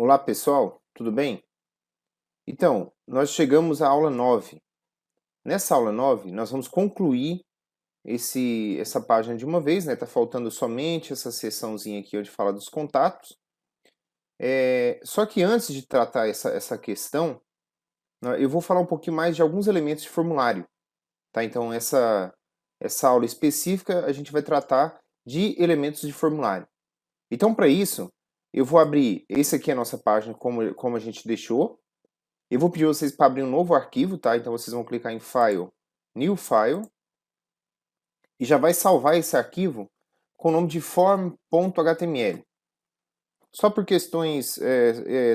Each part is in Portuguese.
Olá pessoal, tudo bem? Então, nós chegamos à aula 9. Nessa aula 9, nós vamos concluir essa página de uma vez, né? Tá faltando somente essa seçãozinha aqui onde fala dos contatos. Só que antes de tratar essa questão, eu vou falar um pouquinho mais de alguns elementos de formulário, tá? Então, essa aula específica, a gente vai tratar de elementos de formulário. Então, para isso, eu vou abrir, esse aqui é a nossa página como a gente deixou. Eu vou pedir vocês para abrir um novo arquivo, tá? Então vocês vão clicar em File, New File, e já vai salvar esse arquivo com o nome de form.html. Só por questões,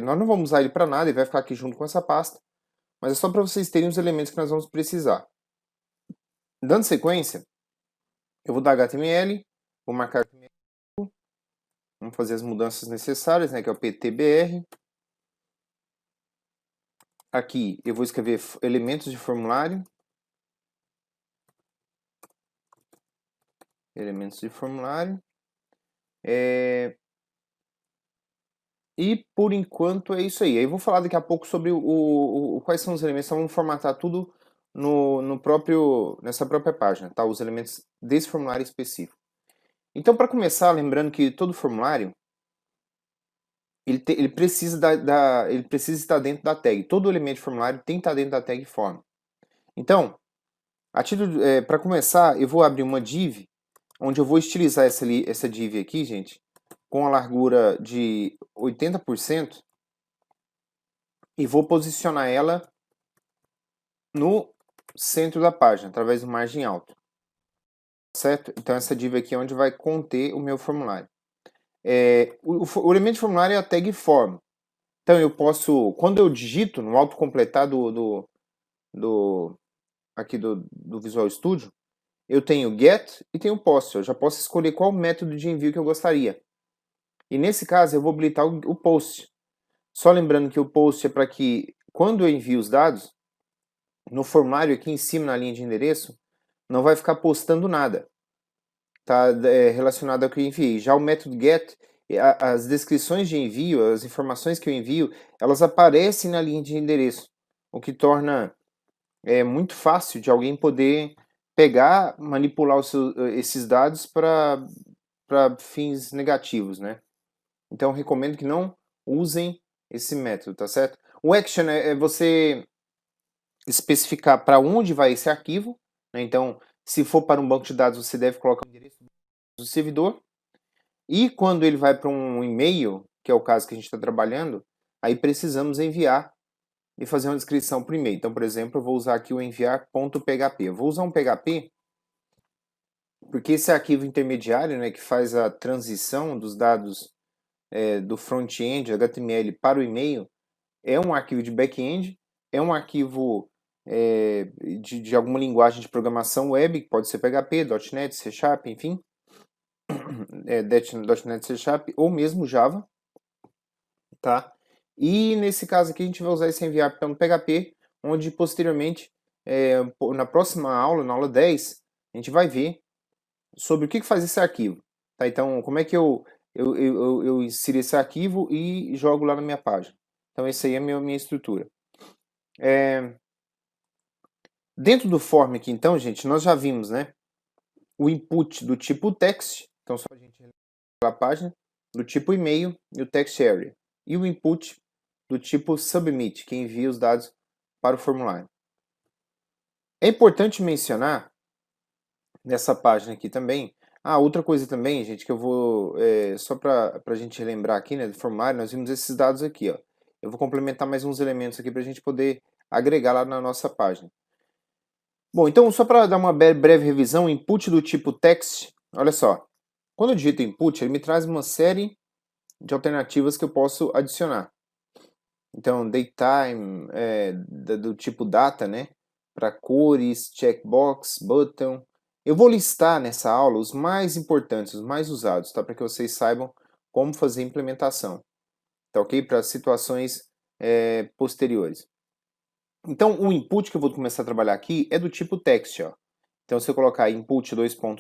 nós não vamos usar ele para nada, ele vai ficar aqui junto com essa pasta, mas é só para vocês terem os elementos que nós vamos precisar. Dando sequência, eu vou dar HTML, vou marcar HTML, vamos fazer as mudanças necessárias, né, que é o PTBR. Aqui eu vou escrever elementos de formulário. Elementos de formulário. E por enquanto é isso aí. Aí eu vou falar daqui a pouco sobre quais são os elementos. Então vamos formatar tudo nessa própria página, tá? Os elementos desse formulário específico. Então, para começar, lembrando que todo formulário ele precisa ele precisa estar dentro da tag. Todo elemento de formulário tem que estar dentro da tag form. Então, para começar, eu vou abrir uma div, onde eu vou estilizar essa div aqui, gente, com a largura de 80%, e vou posicionar ela no centro da página, através do margem alto. Certo? Então essa div aqui é onde vai conter o meu formulário. O elemento de formulário é a tag form. Então eu posso, quando eu digito no autocompletar aqui do Visual Studio, eu tenho get e tenho post. Eu já posso escolher qual método de envio que eu gostaria. E nesse caso eu vou habilitar o post. Só lembrando que o post é para que, quando eu envio os dados, no formulário aqui em cima na linha de endereço, não vai ficar postando nada. Tá relacionado ao que eu enviei. Já o método get, as descrições de envio, as informações que eu envio, elas aparecem na linha de endereço, o que torna muito fácil de alguém poder pegar, manipular esses dados para fins negativos, né? Então, eu recomendo que não usem esse método, tá certo? O action é você especificar para onde vai esse arquivo, né? Então, se for para um banco de dados, você deve colocar o endereço do servidor. E quando ele vai para um e-mail, que é o caso que a gente está trabalhando, aí precisamos enviar e fazer uma descrição por e-mail. Então, por exemplo, eu vou usar aqui o enviar.php. Eu vou usar um PHP porque esse arquivo intermediário, né, que faz a transição dos dados do front-end, HTML, para o e-mail, é um arquivo de back-end, é um arquivo de alguma linguagem de programação web, que pode ser PHP, .NET, C Sharp, enfim, .NET, C Sharp, ou mesmo Java, tá? E nesse caso aqui a gente vai usar esse enviar pelo PHP, onde posteriormente, na próxima aula, na aula 10, a gente vai ver sobre o que faz esse arquivo, tá? Então, como é que eu insiro esse arquivo e jogo lá na minha página. Então, essa aí é a minha estrutura. Dentro do form aqui, então, gente, nós já vimos, né, o input do tipo text, então só a gente a página, do tipo e-mail e o text area. E o input do tipo submit, que envia os dados para o formulário. É importante mencionar nessa página aqui também, outra coisa também, gente, que eu vou, só para a gente relembrar aqui, né, do formulário, nós vimos esses dados aqui, ó. Eu vou complementar mais uns elementos aqui para a gente poder agregar lá na nossa página. Bom, então só para dar uma breve revisão, input do tipo text, olha só, quando eu digito input, ele me traz uma série de alternativas que eu posso adicionar. Então, datetime, do tipo data, né? Para cores, checkbox, button. Eu vou listar nessa aula os mais importantes, os mais usados, tá? Para que vocês saibam como fazer a implementação, tá ok? Para situações posteriores. Então, o input que eu vou começar a trabalhar aqui é do tipo text, ó. Então, se eu colocar input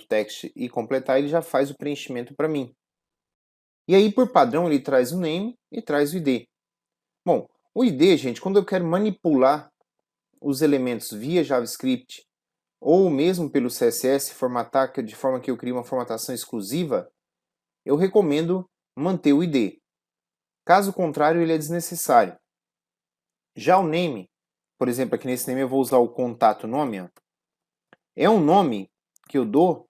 .text e completar, ele já faz o preenchimento para mim. E aí, por padrão, ele traz o name e traz o ID. Bom, o ID, gente, quando eu quero manipular os elementos via JavaScript ou mesmo pelo CSS, formatar de forma que eu crie uma formatação exclusiva, eu recomendo manter o ID. Caso contrário, ele é desnecessário. Já o name, por exemplo, aqui nesse name eu vou usar o contato nome, ó, é um nome que eu dou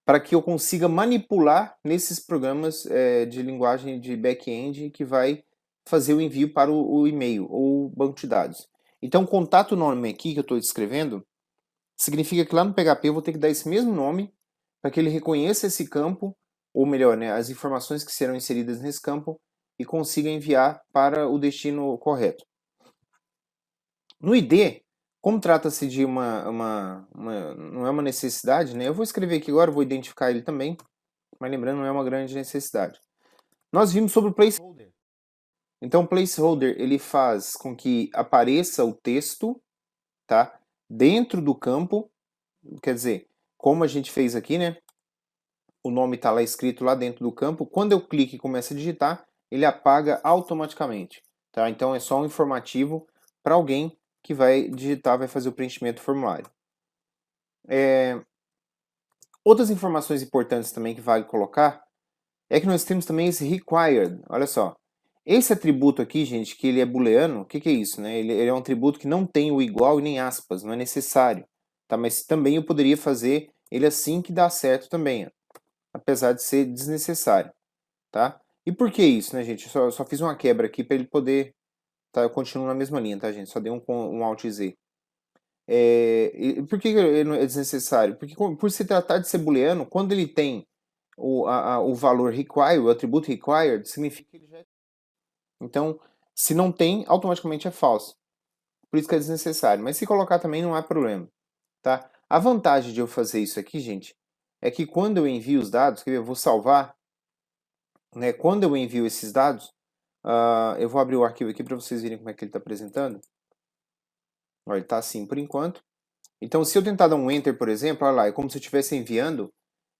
para que eu consiga manipular nesses programas de linguagem de back-end que vai fazer o envio para o e-mail ou banco de dados. Então, contato nome aqui que eu estou descrevendo significa que lá no PHP eu vou ter que dar esse mesmo nome para que ele reconheça esse campo, ou melhor, né, as informações que serão inseridas nesse campo e consiga enviar para o destino correto. No ID, como trata-se de não é uma necessidade, né? Eu vou escrever aqui agora, vou identificar ele também, mas lembrando, não é uma grande necessidade. Nós vimos sobre o placeholder. Então, o placeholder, ele faz com que apareça o texto, tá? Dentro do campo, quer dizer, como a gente fez aqui, né? O nome está lá escrito lá dentro do campo. Quando eu clico e começo a digitar, ele apaga automaticamente, tá? Então, é só um informativo para alguém que vai digitar, vai fazer o preenchimento do formulário. Outras informações importantes também que vale colocar é que nós temos também esse required. Olha só. Esse atributo aqui, gente, que ele é booleano, o que é isso, né? Ele é um atributo que não tem o igual e nem aspas, não é necessário. Tá? Mas também eu poderia fazer ele assim que dá certo também, ó, apesar de ser desnecessário. Tá? E por que isso, né, gente? Eu só fiz uma quebra aqui para ele poder... Tá? Eu continuo na mesma linha, tá, gente? Só dei um Alt Z. Por que ele é desnecessário? Porque por se tratar de ser booleano, quando ele tem o valor required, o atributo required, significa que ele já é. Então, se não tem, automaticamente é falso. Por isso que é desnecessário. Mas se colocar também não há problema. Tá? A vantagem de eu fazer isso aqui, gente, é que quando eu envio os dados, eu vou salvar, né? Quando eu envio esses dados, eu vou abrir o arquivo aqui para vocês verem como é que ele está apresentando. Olha, ele está assim por enquanto. Então, se eu tentar dar um Enter, por exemplo, olha lá, é como se eu estivesse enviando,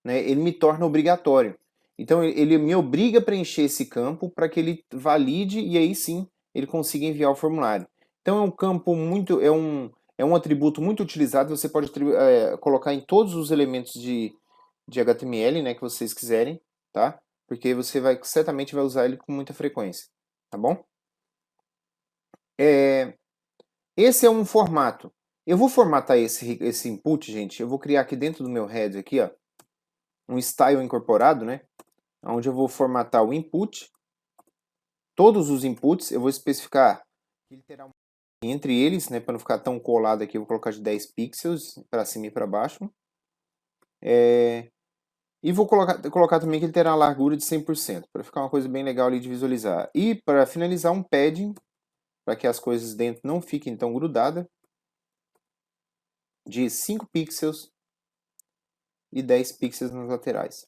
né, ele me torna obrigatório. Então, ele me obriga a preencher esse campo para que ele valide e aí sim ele consiga enviar o formulário. Então, é um campo muito, é um atributo muito utilizado, você pode colocar em todos os elementos de HTML, né, que vocês quiserem, tá? Porque você certamente vai usar ele com muita frequência, tá bom? Esse é um formato. Eu vou formatar esse input, gente. Eu vou criar aqui dentro do meu head aqui, ó, um style incorporado, né? Onde eu vou formatar o input. Todos os inputs, eu vou especificar entre eles, né? Para não ficar tão colado aqui, eu vou colocar de 10 pixels para cima e para baixo. E vou colocar também que ele terá a largura de 100%, para ficar uma coisa bem legal ali de visualizar. E para finalizar, um padding, para que as coisas dentro não fiquem tão grudadas, de 5 pixels e 10 pixels nas laterais.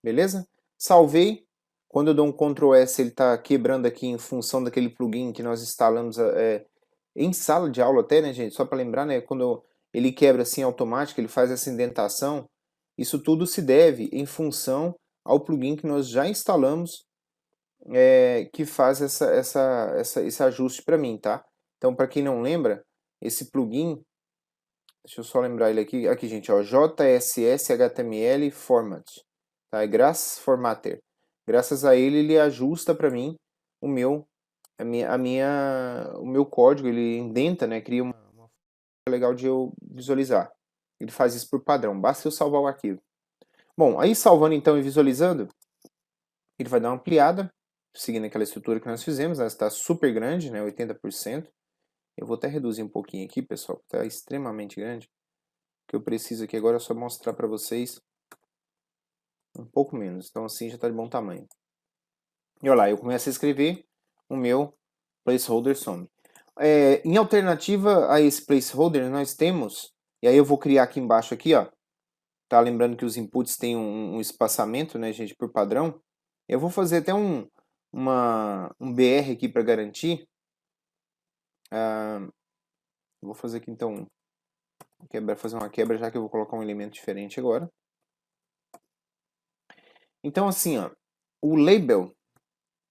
Beleza? Salvei. Quando eu dou um Ctrl S, ele está quebrando aqui em função daquele plugin que nós instalamos em sala de aula até, né, gente? Só para lembrar, né? Quando ele quebra assim automático, ele faz essa indentação. Isso tudo se deve em função ao plugin que nós já instalamos, que faz esse ajuste para mim, tá? Então, para quem não lembra, esse plugin, deixa eu só lembrar ele aqui gente, ó, JSS HTML Format, tá? É Grass Formatter. Graças a ele, ele ajusta para mim o meu código, ele indenta, né? Cria uma forma legal de eu visualizar. Ele faz isso por padrão, basta eu salvar o arquivo. Bom, aí salvando então e visualizando, ele vai dar uma ampliada, seguindo aquela estrutura que nós fizemos, ela está super grande, né? 80%. Eu vou até reduzir um pouquinho aqui, pessoal, que está extremamente grande. O que eu preciso aqui agora é só mostrar para vocês um pouco menos. Então assim já está de bom tamanho. E olha lá, eu começo a escrever o meu placeholder some. Em alternativa a esse placeholder, nós temos, e aí eu vou criar aqui embaixo aqui, ó, tá? Lembrando que os inputs têm um espaçamento, né, gente, por padrão. Eu vou fazer até um BR aqui para garantir. Vou fazer aqui então, fazer uma quebra, já que eu vou colocar um elemento diferente agora. Então assim, ó, o label,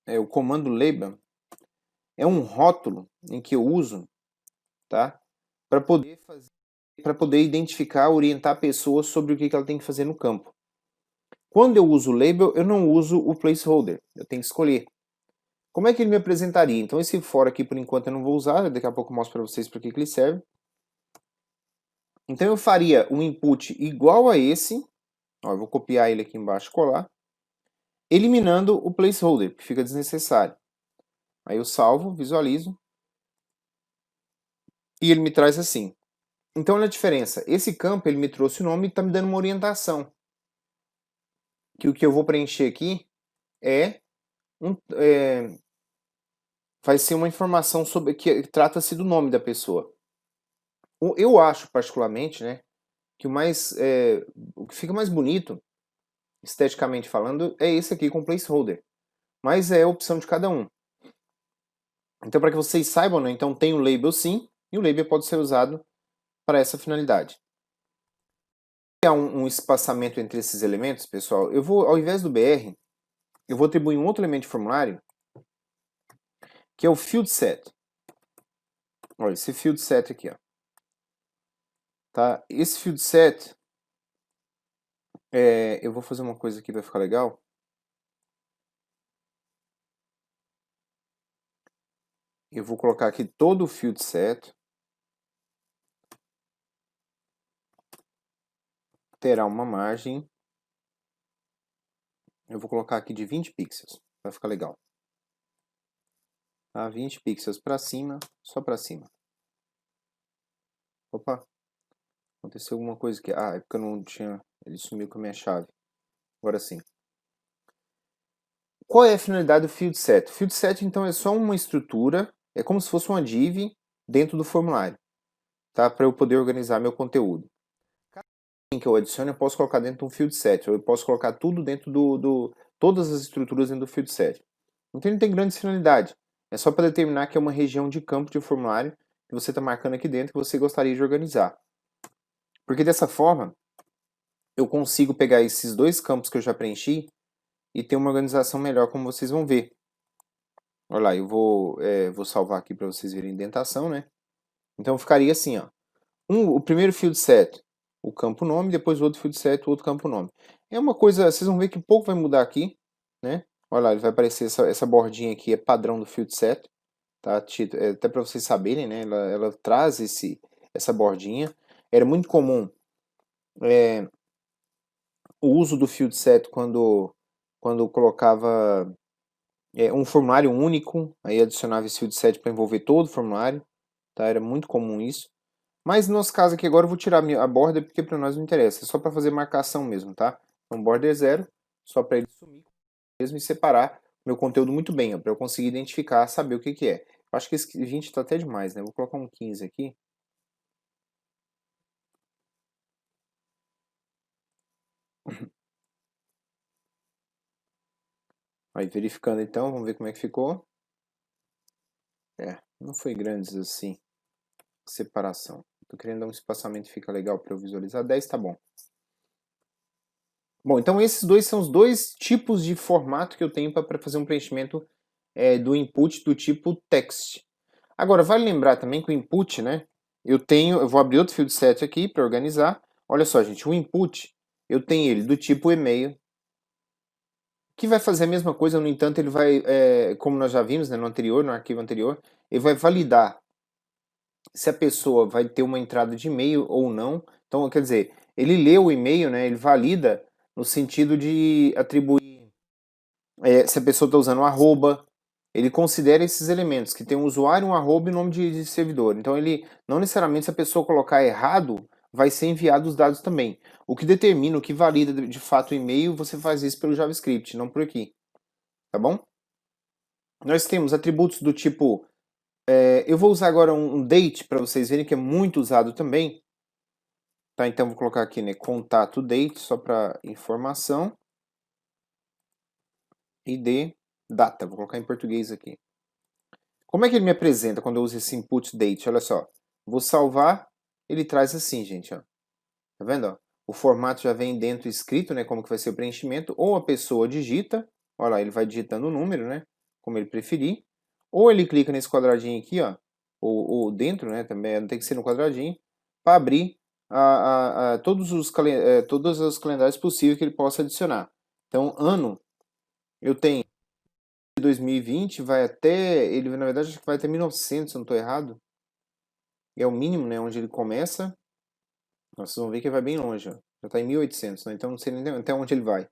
o comando label, é um rótulo em que eu uso, tá? Para poder identificar, orientar a pessoa sobre o que ela tem que fazer no campo. Quando eu uso o label, eu não uso o placeholder, eu tenho que escolher. Como é que ele me apresentaria? Então esse for aqui por enquanto eu não vou usar, daqui a pouco eu mostro para vocês para que ele serve. Então eu faria um input igual a esse, ó, eu vou copiar ele aqui embaixo e colar, eliminando o placeholder, que fica desnecessário. Aí eu salvo, visualizo, e ele me traz assim. Então olha a diferença, esse campo ele me trouxe o nome e está me dando uma orientação. Que o que eu vou preencher aqui vai ser uma informação sobre que trata-se do nome da pessoa. Eu acho particularmente, né, que o que fica mais bonito, esteticamente falando, é esse aqui com placeholder. Mas é a opção de cada um. Então, para que vocês saibam, né, então tem o label sim, e o label pode ser usado para essa finalidade. Há um espaçamento entre esses elementos, pessoal, eu vou, ao invés do BR, eu vou atribuir um outro elemento de formulário, que é o field set. Olha, esse field set aqui, ó. Tá? Esse field set, eu vou fazer uma coisa aqui, vai ficar legal. Eu vou colocar aqui todo o field set. Terá uma margem. Eu vou colocar aqui de 20 pixels. Vai ficar legal. Tá? 20 pixels para cima, só para cima. Opa, aconteceu alguma coisa aqui. Ah, é porque eu não tinha... Ele sumiu com a minha chave. Agora sim. Qual é a finalidade do field set? O field set, então, é só uma estrutura, é como se fosse uma div dentro do formulário, tá? Para eu poder organizar meu conteúdo. Cada que eu adiciono, eu posso colocar dentro de um field set, ou eu posso colocar tudo dentro todas as estruturas dentro do field set. Então, ele não tem grande finalidade. É só para determinar que é uma região de campo de formulário que você está marcando aqui dentro que você gostaria de organizar. Porque dessa forma, eu consigo pegar esses dois campos que eu já preenchi e ter uma organização melhor, como vocês vão ver. Olha lá, eu vou salvar aqui para vocês verem a indentação, né? Então ficaria assim, ó. O primeiro field set, o campo nome, depois o outro field set, o outro campo nome. É uma coisa, vocês vão ver que pouco vai mudar aqui, né? Olha lá, ele vai aparecer essa bordinha aqui, é padrão do field set, tá? Até para vocês saberem, né? Ela traz essa bordinha. Era muito comum o uso do field set quando colocava um formulário único, aí adicionava esse field set para envolver todo o formulário, tá? Era muito comum isso. Mas no nosso caso aqui agora eu vou tirar a border porque para nós não interessa, é só para fazer marcação mesmo, tá? Então border 0, só para ele sumir mesmo e separar meu conteúdo muito bem, para eu conseguir identificar, saber o que que é. Eu acho que esse 20 está até demais, né? Vou colocar um 15 aqui. Aí verificando então, vamos ver como é que ficou. Não foi grandes assim, separação. Tô querendo dar um espaçamento que fica legal para eu visualizar. 10 tá bom. Bom, então esses dois são os dois tipos de formato que eu tenho para fazer um preenchimento do input do tipo text. Agora, vale lembrar também que o input, né? Eu vou abrir outro field set aqui para organizar. Olha só, gente, o input, eu tenho ele do tipo e-mail, que vai fazer a mesma coisa, no entanto, ele vai, como nós já vimos, né, no arquivo anterior, ele vai validar se a pessoa vai ter uma entrada de e-mail ou não. Então, quer dizer, ele lê o e-mail, né, ele valida no sentido de atribuir se a pessoa está usando um arroba, ele considera esses elementos, que tem um usuário, um arroba e nome de servidor. Então, ele não necessariamente, se a pessoa colocar errado, vai ser enviado os dados também. O que determina, o que valida de fato o e-mail, você faz isso pelo JavaScript, não por aqui. Tá bom? Nós temos atributos do tipo... eu vou usar agora um date, para vocês verem que é muito usado também. Tá, então vou colocar aqui, né, contato date, só para informação. ID, data, vou colocar em português aqui. Como é que ele me apresenta quando eu uso esse input date? Olha só, vou salvar, ele traz assim, gente, ó. Tá vendo? Ó? O formato já vem dentro escrito, né, como que vai ser o preenchimento, ou a pessoa digita, olha lá, ele vai digitando o número, né, como ele preferir, ou ele clica nesse quadradinho aqui, ó, ou dentro, né, também não tem que ser no quadradinho, para abrir todos os calendários possíveis que ele possa adicionar. Então, ano, eu tenho 2020, vai até, ele na verdade acho que vai até 1900, se eu não estou errado. É o mínimo, né, onde ele começa. Vocês vão ver que ele vai bem longe, ó. Já está em 1800, né, então não sei nem até onde ele vai,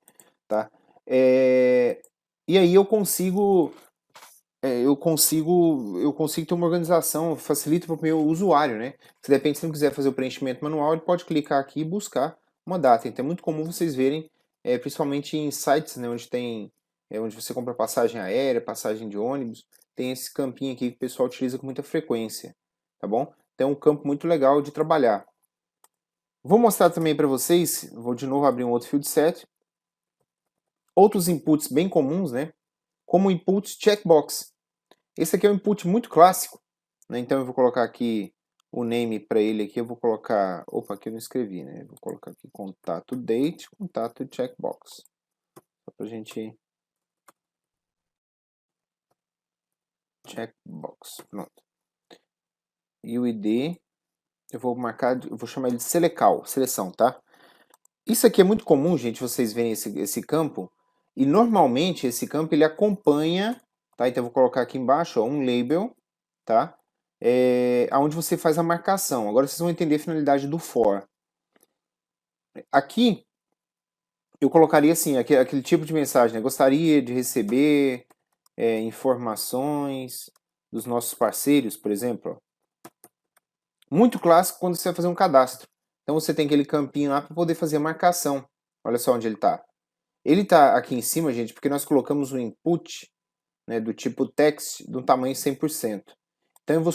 tá? E aí eu consigo ter uma organização, facilita para o meu usuário, né? Se de repente, se não quiser fazer o preenchimento manual, ele pode clicar aqui e buscar uma data. Então é muito comum vocês verem, principalmente em sites, né, onde você compra passagem aérea, passagem de ônibus, tem esse campinho aqui que o pessoal utiliza com muita frequência, tá bom? Então é um campo muito legal de trabalhar. Vou mostrar também para vocês, vou de novo abrir um outro field set, outros inputs bem comuns, né? Como o input checkbox. Esse aqui é um input muito clássico, né? Então eu vou colocar aqui o name para ele aqui, eu vou colocar, opa, aqui eu não escrevi, né? Vou colocar aqui contato date, contato checkbox. Só pra gente checkbox, pronto. E o ID eu vou marcar, eu vou chamar ele de seleção, tá? Isso aqui é muito comum, gente, vocês verem esse campo, e normalmente esse campo ele acompanha, tá? Então eu vou colocar aqui embaixo, ó, um label, tá? Onde você faz a marcação. Agora vocês vão entender a finalidade do for. Aqui eu colocaria assim, aquele tipo de mensagem, né? Gostaria de receber informações dos nossos parceiros, por exemplo. Ó. Muito clássico quando você vai fazer um cadastro. Então você tem aquele campinho lá para poder fazer a marcação. Olha só onde ele está. Ele está aqui em cima, gente, porque nós colocamos o input, né, do tipo text do tamanho 100%. Então eu vou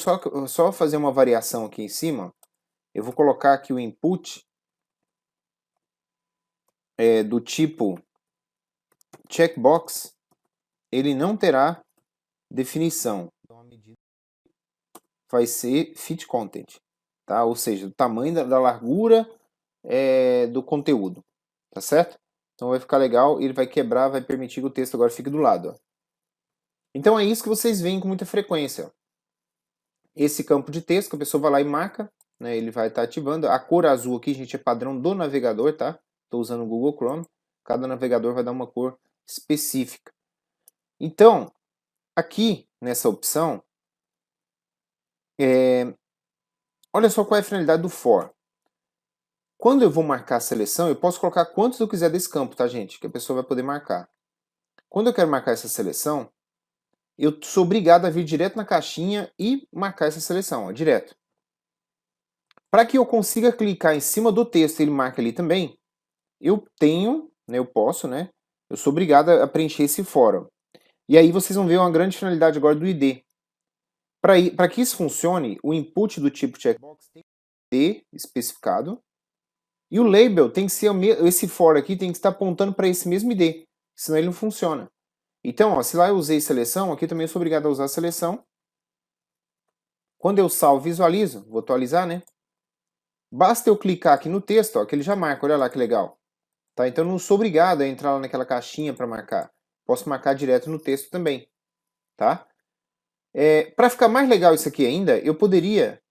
só fazer uma variação aqui em cima. Eu vou colocar aqui o input do tipo checkbox. Ele não terá definição. Então a medida vai ser fit content, tá? Ou seja, o tamanho da largura do conteúdo, tá certo? Então vai ficar legal, ele vai quebrar, vai permitir que o texto agora fique do lado. Ó. Então é isso que vocês veem com muita frequência. Ó. Esse campo de texto que a pessoa vai lá e marca, né, ele vai estar ativando. A cor azul aqui, gente, é padrão do navegador, tá? Estou usando o Google Chrome. Cada navegador vai dar uma cor específica. Então, aqui nessa opção, olha só qual é a finalidade do for. Quando eu vou marcar a seleção, eu posso colocar quantos eu quiser desse campo, tá, gente? Que a pessoa vai poder marcar. Quando eu quero marcar essa seleção, eu sou obrigado a vir direto na caixinha e marcar essa seleção, ó, direto. Para que eu consiga clicar em cima do texto e ele marque ali também, eu posso, né? Eu sou obrigado a preencher esse fórum. E aí vocês vão ver uma grande finalidade agora do ID. Para que isso funcione, o input do tipo checkbox tem que ser especificado. E o label tem que ser, esse for aqui tem que estar apontando para esse mesmo ID, senão ele não funciona. Então, ó, se lá eu usei seleção, aqui também eu sou obrigado a usar seleção. Quando eu salvo e visualizo, vou atualizar, né? Basta eu clicar aqui no texto, ó, que ele já marca, olha lá que legal. Tá? Então eu não sou obrigado a entrar lá naquela caixinha para marcar. Posso marcar direto no texto também. Tá? Para ficar mais legal isso aqui ainda, eu poderia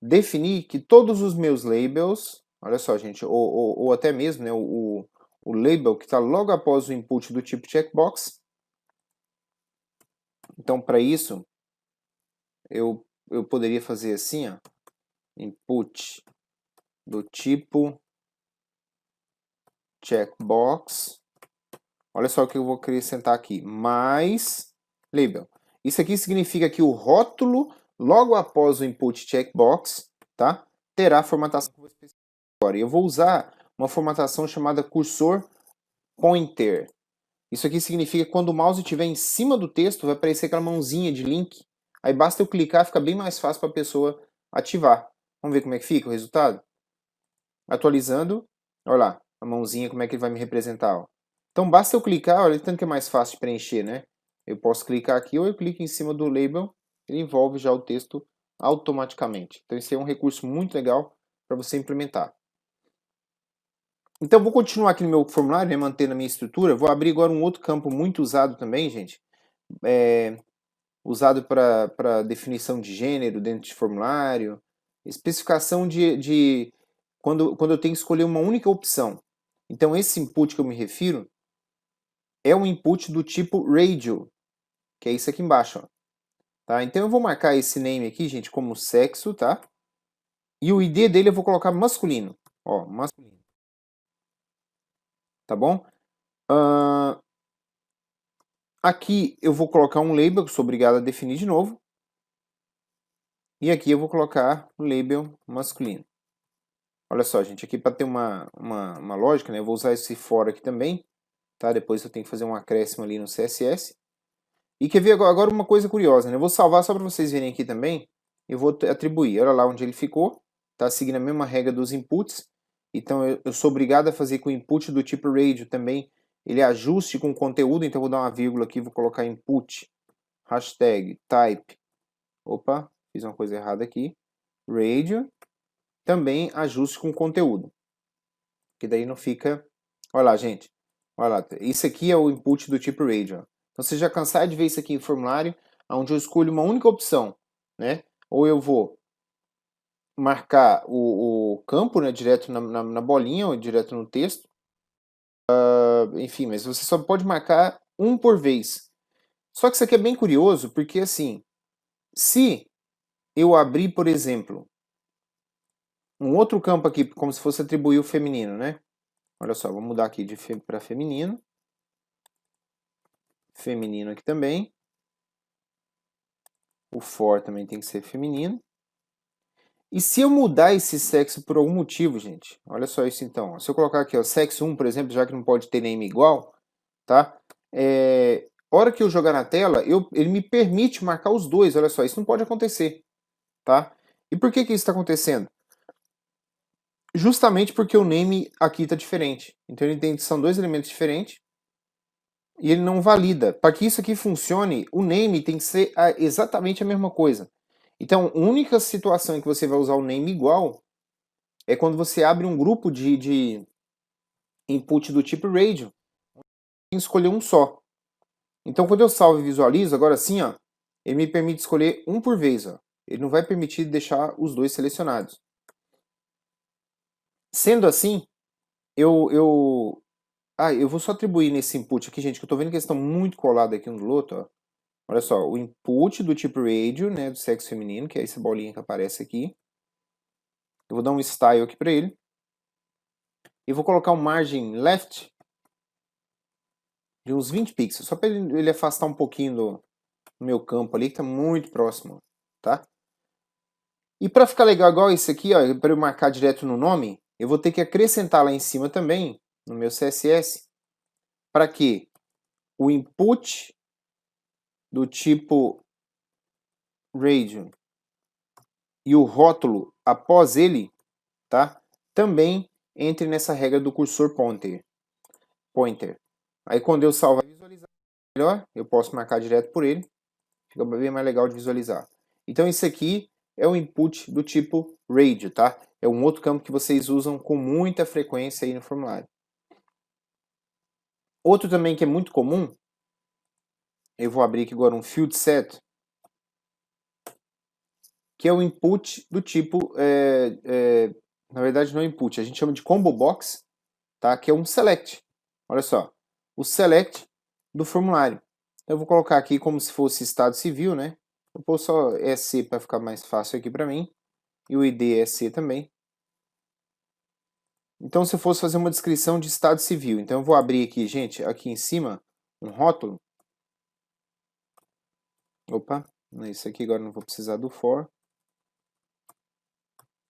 definir que todos os meus labels, olha só, gente, ou até mesmo né, o label que está logo após o input do tipo checkbox. Então, para isso, eu poderia fazer assim, ó, input do tipo checkbox. Olha só o que eu vou acrescentar aqui, mais label. Isso aqui significa que o rótulo, logo após o input checkbox, tá, terá a formatação que eu vou especificar agora. Eu vou usar uma formatação chamada cursor pointer. Isso aqui significa que quando o mouse estiver em cima do texto, vai aparecer aquela mãozinha de link. Aí basta eu clicar, fica bem mais fácil para a pessoa ativar. Vamos ver como é que fica o resultado? Atualizando, olha lá, a mãozinha, como é que ele vai me representar. Ó. Então basta eu clicar, olha, tanto que é mais fácil de preencher, né? Eu posso clicar aqui ou eu clico em cima do label, ele envolve já o texto automaticamente. Então esse é um recurso muito legal para você implementar. Então vou continuar aqui no meu formulário, né, mantendo a minha estrutura. Vou abrir agora um outro campo muito usado também, gente. usado para definição de gênero dentro de formulário, especificação de quando eu tenho que escolher uma única opção. Então, esse input que eu me refiro é um input do tipo radio, que é isso aqui embaixo, ó. Tá? Então, eu vou marcar esse name aqui, gente, como sexo, tá? E o ID dele eu vou colocar masculino, ó, masculino. Tá bom? Aqui eu vou colocar um label, que sou obrigado a definir de novo. E aqui eu vou colocar o label masculino. Olha só, gente, aqui para ter uma lógica, né? Eu vou usar esse for aqui também, tá? Depois eu tenho que fazer um acréscimo ali no CSS. E quer ver agora uma coisa curiosa, né? Eu vou salvar só para vocês verem aqui também. Eu vou atribuir, olha lá onde ele ficou, tá? Seguindo a mesma regra dos inputs. Então eu sou obrigado a fazer com o input do tipo radio também, ele ajuste com o conteúdo, então eu vou dar uma vírgula aqui, vou colocar input, hashtag, type, opa, fiz uma coisa errada aqui, radio, também ajuste com conteúdo. Que daí não fica... Olha lá, gente. Olha lá, isso aqui é o input do tipo radio. Então você já cansar de ver isso aqui em formulário, onde eu escolho uma única opção, né? Ou eu vou marcar o campo, né, direto na bolinha, ou direto no texto. Enfim, mas você só pode marcar um por vez. Só que isso aqui é bem curioso, porque assim, se eu abrir, por exemplo, um outro campo aqui, como se fosse atribuir o feminino, né? Olha só, vou mudar aqui para feminino. Feminino aqui também. O for também tem que ser feminino. E se eu mudar esse sexo por algum motivo, gente, olha só isso então. Se eu colocar aqui, ó, sexo 1, por exemplo, já que não pode ter name igual, tá? Hora que eu jogar na tela, ele me permite marcar os dois, olha só, isso não pode acontecer, tá? E por que isso está acontecendo? Justamente porque o name aqui está diferente. Então ele entende que são dois elementos diferentes e ele não valida. Para que isso aqui funcione, o name tem que ser exatamente a mesma coisa. Então, a única situação em que você vai usar o name igual é quando você abre um grupo de input do tipo radio, tem que escolher um só. Então, quando eu salvo e visualizo, agora sim, ó, ele me permite escolher um por vez. Ó. Ele não vai permitir deixar os dois selecionados. Sendo assim, eu vou só atribuir nesse input aqui, gente, que eu tô vendo que eles estão muito colados aqui um do outro, ó. Olha só, o input do tipo radio, né, do sexo feminino, que é essa bolinha que aparece aqui. Eu vou dar um style aqui para ele. E vou colocar um margin left de uns 20 pixels, só para ele afastar um pouquinho do meu campo ali, que está muito próximo, tá? E para ficar legal igual esse aqui, ó, para eu marcar direto no nome, eu vou ter que acrescentar lá em cima também, no meu CSS, para que o input do tipo radio e o rótulo após ele, tá? Também entre nessa regra do cursor pointer. Aí quando eu salvar e visualizar melhor, eu posso marcar direto por ele, fica bem mais legal de visualizar. Então isso aqui é o input do tipo radio, tá? É um outro campo que vocês usam com muita frequência aí no formulário. Outro também que é muito comum, eu vou abrir aqui agora um field set, que é o input do tipo, na verdade não é input, a gente chama de combo box, tá? Que é um select. Olha só, o select do formulário. Eu vou colocar aqui como se fosse estado civil, né? Vou pôr só EC para ficar mais fácil aqui para mim. E o ID é EC também. Então, se eu fosse fazer uma descrição de estado civil, então eu vou abrir aqui, gente, aqui em cima, um rótulo. Opa, isso aqui agora não vou precisar do for.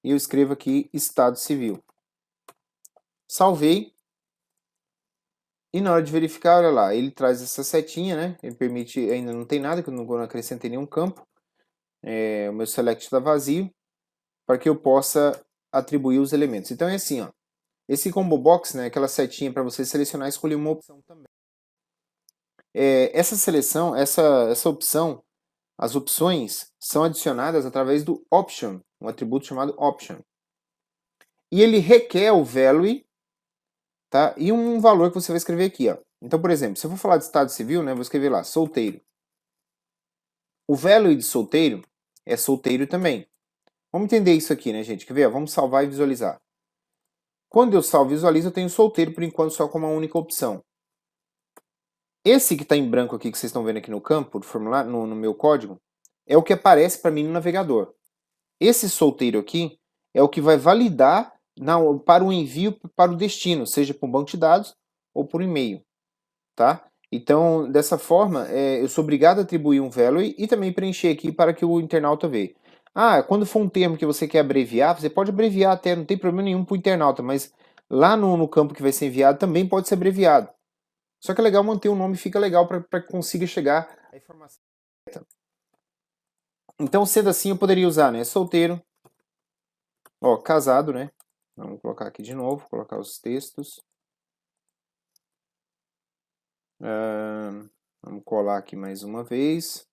E eu escrevo aqui estado civil. Salvei. E na hora de verificar, olha lá, ele traz essa setinha, né? Ele permite, ainda não tem nada, que eu não acrescentei nenhum campo. O meu select está vazio, para que eu possa atribuir os elementos. Então é assim, ó. Esse combo box, né, aquela setinha para você selecionar e escolher uma opção também. Essa seleção, essa opção, as opções são adicionadas através do option, um atributo chamado option. E ele requer o value, tá? E um valor que você vai escrever aqui, ó. Então, por exemplo, se eu for falar de estado civil, né, vou escrever lá, solteiro. O value de solteiro é solteiro também. Vamos entender isso aqui, né, gente? Quer ver? Vamos salvar e visualizar. Quando eu salvo e visualizo, eu tenho solteiro por enquanto só como uma única opção. Esse que está em branco aqui, que vocês estão vendo aqui no campo, do formulário, no meu código, é o que aparece para mim no navegador. Esse solteiro aqui é o que vai validar para o envio para o destino, seja por banco de dados ou por e-mail, tá? Então, dessa forma, eu sou obrigado a atribuir um value e também preencher aqui para que o internauta veja. Ah, quando for um termo que você quer abreviar, você pode abreviar até, não tem problema nenhum para o internauta, mas lá no campo que vai ser enviado também pode ser abreviado. Só que é legal manter o nome, fica legal para que consiga chegar a informação correta. Então, sendo assim, eu poderia usar, né, solteiro, ó, casado, né? Vamos colocar aqui de novo, colocar os textos. Vamos colar aqui mais uma vez.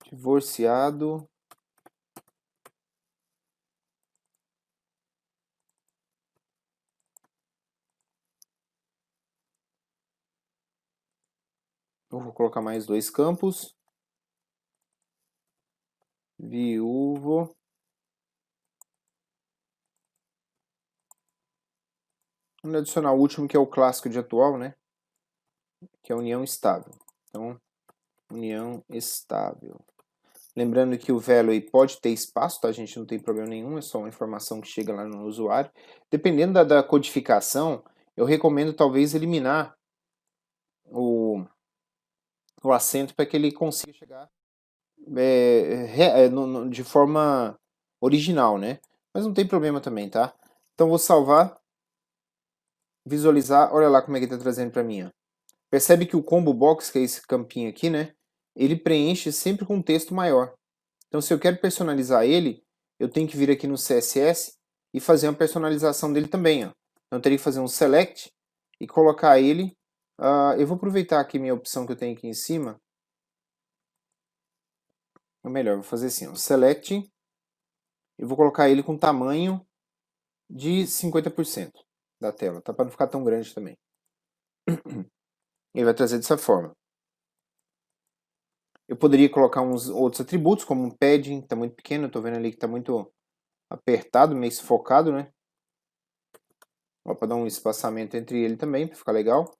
Divorciado. Eu vou colocar mais dois campos. Viúvo. Vamos adicionar o último, que é o clássico de atual, né? Que é união estável. Então, união estável. Lembrando que o value pode ter espaço, tá? A gente não tem problema nenhum, é só uma informação que chega lá no usuário. Dependendo da codificação, eu recomendo talvez eliminar o acento para que ele consiga chegar de forma original, né? Mas não tem problema também, tá? Então vou salvar, visualizar, olha lá como é que ele está trazendo para mim, ó. Percebe que o combo box, que é esse campinho aqui, né? Ele preenche sempre com um texto maior. Então, se eu quero personalizar ele, eu tenho que vir aqui no CSS e fazer uma personalização dele também, ó. Então, eu teria que fazer um select e colocar ele. Eu vou aproveitar aqui minha opção que eu tenho aqui em cima. Ou melhor, vou fazer assim, ó, select. Eu vou colocar ele com tamanho de 50% da tela, tá? Para não ficar tão grande também. Ele vai trazer dessa forma. Eu poderia colocar uns outros atributos, como um padding, que está muito pequeno, eu estou vendo ali que está muito apertado, meio sufocado, né? Para dar um espaçamento entre ele também, para ficar legal.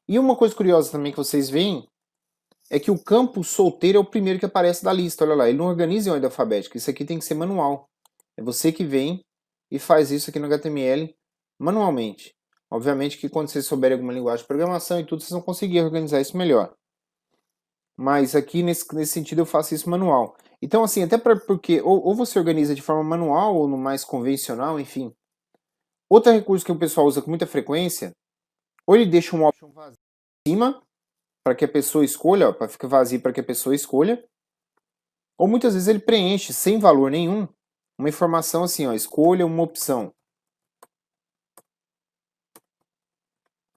E uma coisa curiosa também que vocês veem é que o campo solteiro é o primeiro que aparece da lista, olha lá, ele não organiza em ordem alfabética, isso aqui tem que ser manual. É você que vem e faz isso aqui no HTML manualmente. Obviamente que quando vocês souberem alguma linguagem de programação e tudo, vocês vão conseguir organizar isso melhor. Mas aqui nesse sentido eu faço isso manual. Então assim, até porque ou você organiza de forma manual ou no mais convencional, enfim. Outro recurso que o pessoal usa com muita frequência, ou ele deixa um option vazio em cima, para que a pessoa escolha, para ficar vazio para que a pessoa escolha, ou muitas vezes ele preenche sem valor nenhum, uma informação assim, ó, escolha uma opção.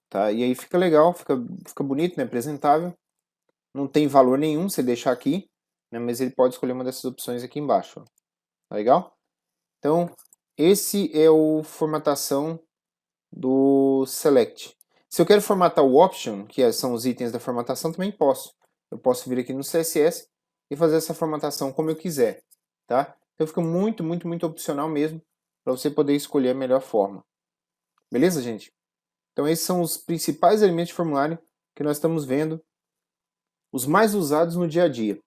Tá? E aí fica legal, fica bonito, né, apresentável. Não tem valor nenhum se deixar aqui, né, mas ele pode escolher uma dessas opções aqui embaixo. Ó. Tá legal? Então, esse é o formatação do select. Se eu quero formatar o option, que são os itens da formatação, também posso. Eu posso vir aqui no CSS e fazer essa formatação como eu quiser, tá? Então fica muito, muito, muito opcional mesmo, para você poder escolher a melhor forma. Beleza, gente? Então esses são os principais elementos de formulário que nós estamos vendo, os mais usados no dia a dia.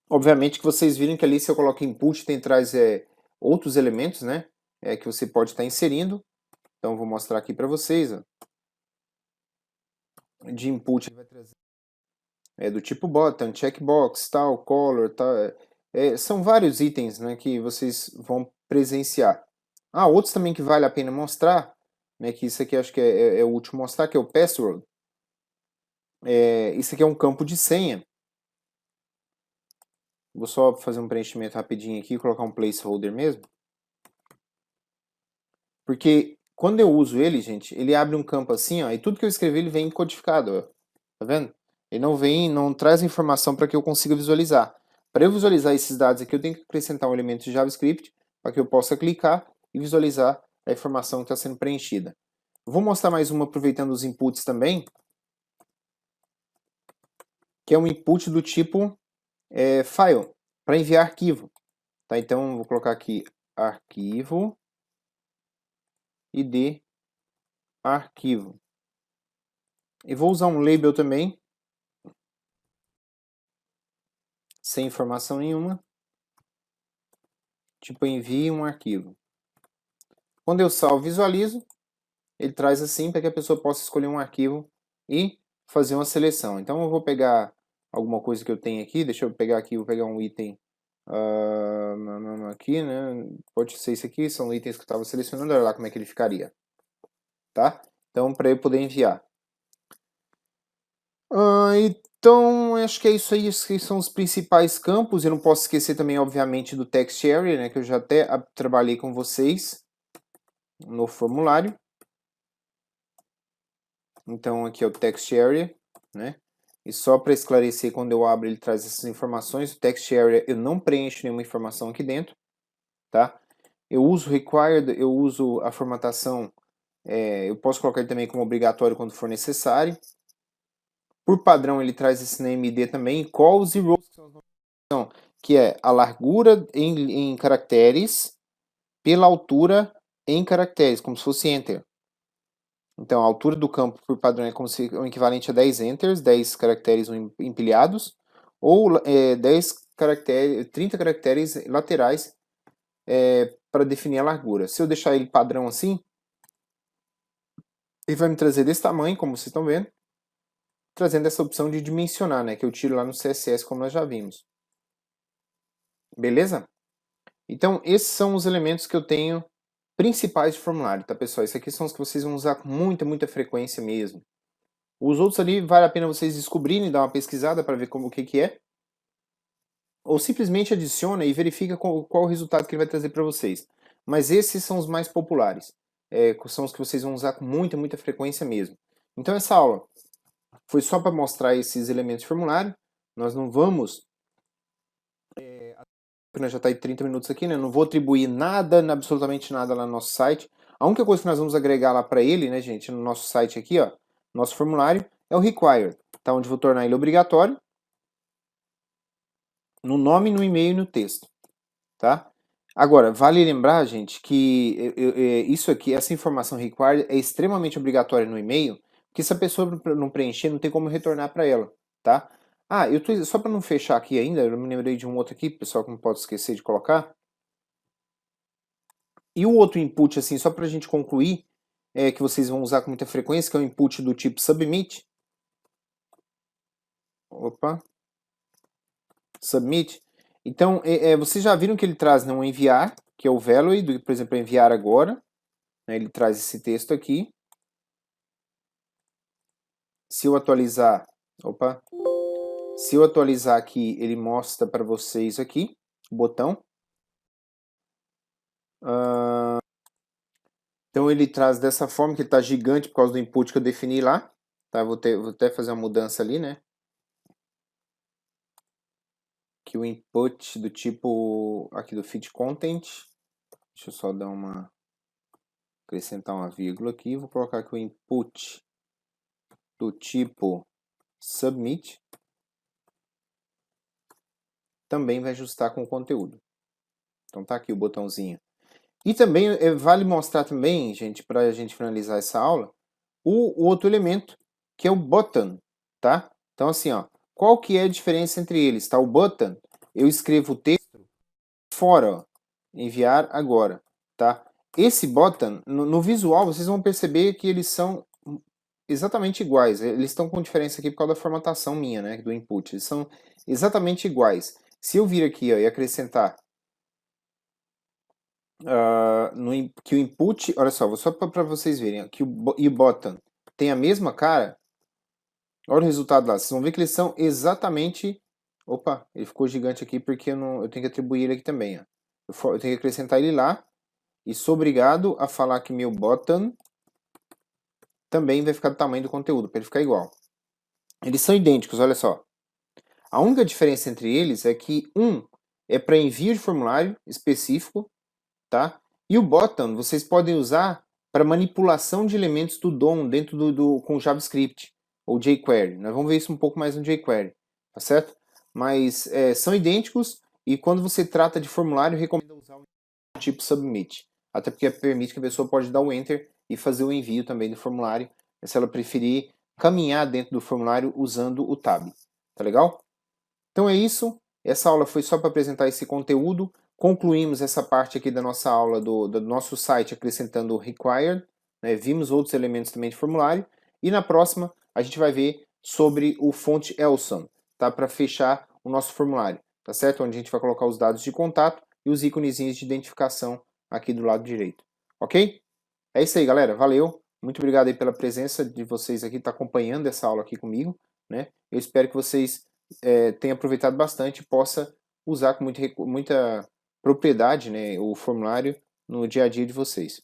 Obviamente que vocês viram que ali se eu coloco input, tem traz outros elementos, né? Que você pode estar inserindo. Então vou mostrar aqui para vocês, ó. De input vai trazer do tipo button, checkbox, tal, color, tal. São vários itens, né, que vocês vão presenciar. Outros também que vale a pena mostrar, né, que isso aqui acho que é o último mostrar, que é o password. Isso aqui é um campo de senha. Vou só fazer um preenchimento rapidinho aqui e colocar um placeholder mesmo. Porque quando eu uso ele, gente, ele abre um campo assim, ó, e tudo que eu escrevi ele vem codificado, ó. Tá vendo? Ele não traz informação para que eu consiga visualizar. Para eu visualizar esses dados aqui, eu tenho que acrescentar um elemento de JavaScript para que eu possa clicar e visualizar a informação que está sendo preenchida. Vou mostrar mais uma aproveitando os inputs também. que é um input do tipo file, para enviar arquivo. Tá? Então, vou colocar aqui arquivo, id arquivo. E vou usar um label também, sem informação nenhuma, tipo envie um arquivo. Quando eu salvo e visualizo, ele traz assim para que a pessoa possa escolher um arquivo e fazer uma seleção. Então eu vou pegar alguma coisa que eu tenho aqui, deixa eu pegar aqui, vou pegar um item aqui, né? Pode ser isso aqui, são itens que eu estava selecionando, olha lá como é que ele ficaria. Tá? Então, para eu poder enviar. Então, acho que é isso aí, esses são os principais campos. Eu não posso esquecer também, obviamente, do text area, né, que eu já até trabalhei com vocês no formulário. Então, aqui é o text area, né? E só para esclarecer, quando eu abro, ele traz essas informações. O text area, eu não preencho nenhuma informação aqui dentro, tá? Eu uso required, eu uso a formatação, eu posso colocar ele também como obrigatório quando for necessário. Por padrão, ele traz esse named também, calls e rows, que é a largura em caracteres pela altura em caracteres, como se fosse enter. Então, a altura do campo por padrão é como se o equivalente a 10 enters, 10 caracteres empilhados, ou 10 caracteres, 30 caracteres laterais para definir a largura. Se eu deixar ele padrão assim, ele vai me trazer desse tamanho, como vocês estão vendo, trazendo essa opção de dimensionar, né, que eu tiro lá no CSS, como nós já vimos. Beleza? Então, esses são os elementos que eu tenho principais de formulário, tá, pessoal? Esses aqui são os que vocês vão usar com muita frequência mesmo. Os outros ali, vale a pena vocês descobrirem, dar uma pesquisada para ver como o que é. Ou simplesmente adiciona e verifica qual o resultado que ele vai trazer para vocês. Mas esses são os mais populares. São os que vocês vão usar com muita frequência mesmo. Então essa aula foi só para mostrar esses elementos de formulário. Nós não vamos... nós já está em 30 minutos aqui, né? Não vou atribuir nada, absolutamente nada lá no nosso site. A única coisa que nós vamos agregar lá para ele, né, gente, no nosso site aqui, ó, nosso formulário, é o required, tá? Onde vou tornar ele obrigatório, no nome, no e-mail e no texto, tá? Agora, vale lembrar, gente, que isso aqui, essa informação required é extremamente obrigatória no e-mail, porque se a pessoa não preencher, não tem como retornar para ela, tá? Ah, só para não fechar aqui ainda, eu me lembrei de um outro aqui, pessoal, que não pode esquecer de colocar. E o outro input, assim, só para a gente concluir, que vocês vão usar com muita frequência, que é o input do tipo submit. Opa. Submit. Então, vocês já viram que ele traz, né, um enviar, que é o value, por exemplo, enviar agora. Né, ele traz esse texto aqui. Se eu atualizar, se eu atualizar aqui, ele mostra para vocês aqui, o botão. Então ele traz dessa forma, que ele está gigante por causa do input que eu defini lá. Tá? Vou até fazer uma mudança ali, né? Que o input do tipo, aqui do feed content. Deixa eu só dar acrescentar uma vírgula aqui. Vou colocar aqui o input do tipo submit. Também vai ajustar com o conteúdo. Então tá aqui o botãozinho. E também vale mostrar também, gente, para a gente finalizar essa aula, o outro elemento, que é o button, tá? Então assim, ó, qual que é a diferença entre eles, tá? O button, eu escrevo o texto fora, ó, enviar agora, tá? Esse button, no visual, vocês vão perceber que eles são exatamente iguais. Eles estão com diferença aqui por causa da formatação minha, né, do input. Eles são exatamente iguais. Se eu vir aqui, ó, e acrescentar que o input, olha só, só para vocês verem, que o button tem a mesma cara, olha o resultado lá, vocês vão ver que eles são exatamente, opa, ele ficou gigante aqui porque eu tenho que atribuir ele aqui também, ó. Eu tenho que acrescentar ele lá, e sou obrigado a falar que meu button também vai ficar do tamanho do conteúdo, para ele ficar igual. Eles são idênticos, olha só. A única diferença entre eles é que um é para envio de formulário específico, tá? E o button vocês podem usar para manipulação de elementos do DOM dentro com JavaScript ou jQuery. Nós vamos ver isso um pouco mais no jQuery. tá certo? Mas são idênticos e quando você trata de formulário, recomendo usar o tipo submit, até porque permite que a pessoa pode dar o enter e fazer o envio também do formulário, se ela preferir caminhar dentro do formulário usando o tab, tá legal? Então é isso, essa aula foi só para apresentar esse conteúdo, concluímos essa parte aqui da nossa aula do nosso site acrescentando o required, né? Vimos outros elementos também de formulário, e na próxima a gente vai ver sobre o fonte Elson, tá? Para fechar o nosso formulário, tá certo? Onde a gente vai colocar os dados de contato e os íconezinhos de identificação aqui do lado direito, ok? É isso aí, galera, valeu, muito obrigado aí pela presença de vocês aqui, tá acompanhando essa aula aqui comigo, né? Eu espero que vocês tenham aproveitado bastante e possa usar com muita propriedade, né, o formulário no dia a dia de vocês.